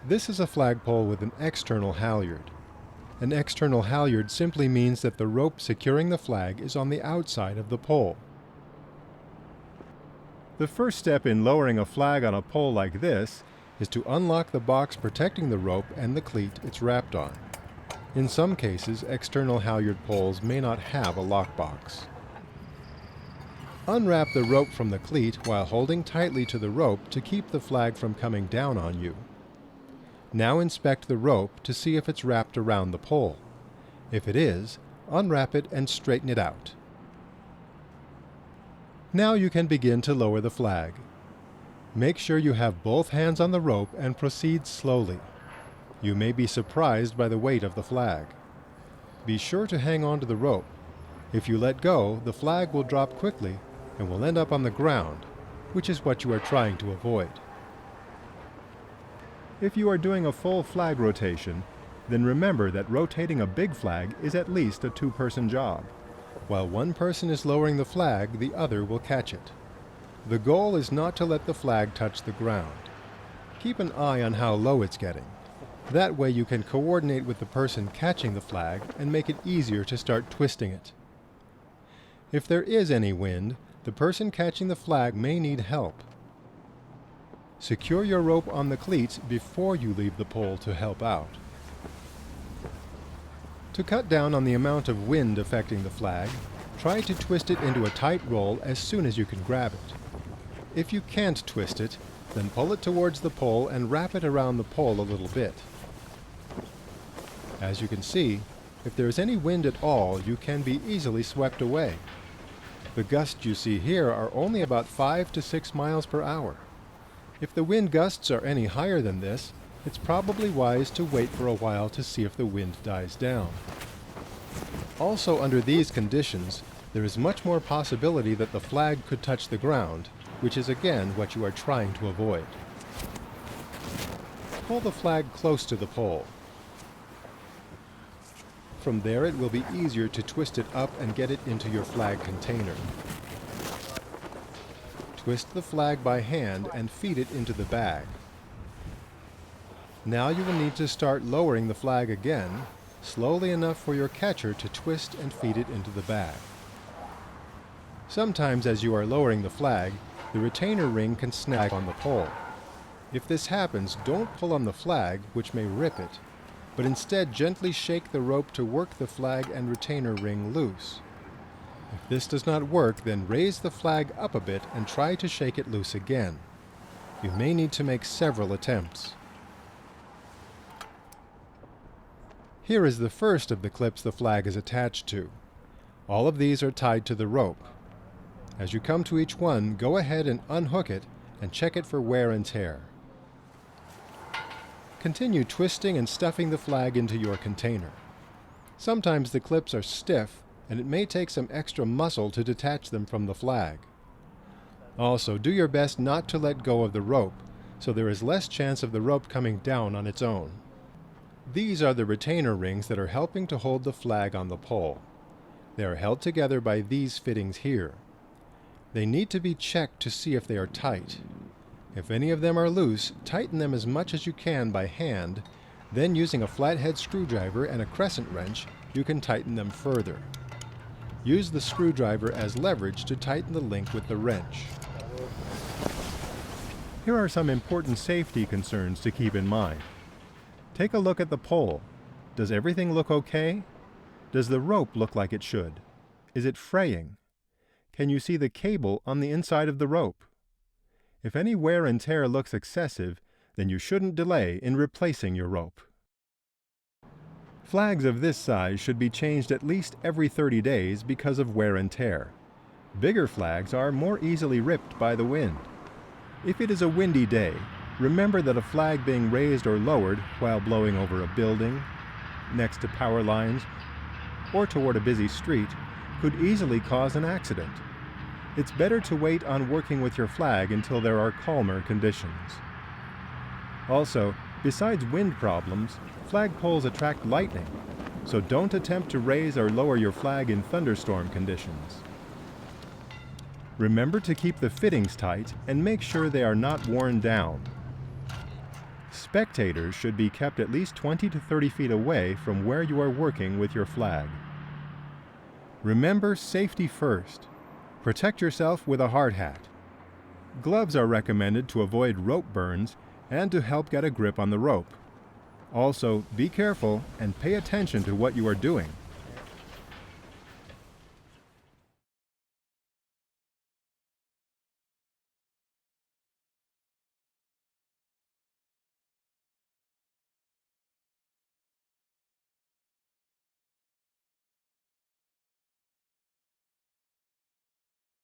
This is a flagpole with an external halyard. An external halyard simply means that the rope securing the flag is on the outside of the pole. The first step in lowering a flag on a pole like this is to unlock the box protecting the rope and the cleat it's wrapped on. In some cases, external halyard poles may not have a lockbox. Unwrap the rope from the cleat while holding tightly to the rope to keep the flag from coming down on you. Now inspect the rope to see if it's wrapped around the pole. If it is, unwrap it and straighten it out. Now you can begin to lower the flag. Make sure you have both hands on the rope and proceed slowly. You may be surprised by the weight of the flag. Be sure to hang on to the rope. If you let go, the flag will drop quickly and will end up on the ground, which is what you are trying to avoid. If you are doing a full flag rotation, then remember that rotating a big flag is at least a two-person job. While one person is lowering the flag, the other will catch it. The goal is not to let the flag touch the ground. Keep an eye on how low it's getting. That way you can coordinate with the person catching the flag and make it easier to start twisting it. If there is any wind, the person catching the flag may need help. Secure your rope on the cleats before you leave the pole to help out. To cut down on the amount of wind affecting the flag, try to twist it into a tight roll as soon as you can grab it. If you can't twist it, then pull it towards the pole and wrap it around the pole a little bit. As you can see, if there is any wind at all, you can be easily swept away. The gusts you see here are only about 5 to 6 miles per hour. If the wind gusts are any higher than this, it's probably wise to wait for a while to see if the wind dies down. Also, under these conditions, there is much more possibility that the flag could touch the ground, which is again what you are trying to avoid. Pull the flag close to the pole. From there it will be easier to twist it up and get it into your flag container. Twist the flag by hand and feed it into the bag. Now you will need to start lowering the flag again, slowly enough for your catcher to twist and feed it into the bag. Sometimes as you are lowering the flag, the retainer ring can snag on the pole. If this happens, don't pull on the flag, which may rip it, but instead gently shake the rope to work the flag and retainer ring loose. If this does not work, then raise the flag up a bit and try to shake it loose again. You may need to make several attempts. Here is the first of the clips the flag is attached to. All of these are tied to the rope. As you come to each one, go ahead and unhook it and check it for wear and tear. Continue twisting and stuffing the flag into your container. Sometimes the clips are stiff, and it may take some extra muscle to detach them from the flag. Also, do your best not to let go of the rope, so there is less chance of the rope coming down on its own. These are the retainer rings that are helping to hold the flag on the pole. They are held together by these fittings here. They need to be checked to see if they are tight. If any of them are loose, tighten them as much as you can by hand, then using a flathead screwdriver and a crescent wrench, you can tighten them further. Use the screwdriver as leverage to tighten the link with the wrench. Here are some important safety concerns to keep in mind. Take a look at the pole. Does everything look okay? Does the rope look like it should? Is it fraying? Can you see the cable on the inside of the rope? If any wear and tear looks excessive, then you shouldn't delay in replacing your rope. Flags of this size should be changed at least every 30 days because of wear and tear. Bigger flags are more easily ripped by the wind. If it is a windy day, remember that a flag being raised or lowered while blowing over a building, next to power lines, or toward a busy street could easily cause an accident. It's better to wait on working with your flag until there are calmer conditions. Also, besides wind problems, flagpoles attract lightning, so don't attempt to raise or lower your flag in thunderstorm conditions. Remember to keep the fittings tight and make sure they are not worn down. Spectators should be kept at least 20 to 30 feet away from where you are working with your flag. Remember safety first. Protect yourself with a hard hat. Gloves are recommended to avoid rope burns and to help get a grip on the rope. Also, be careful and pay attention to what you are doing.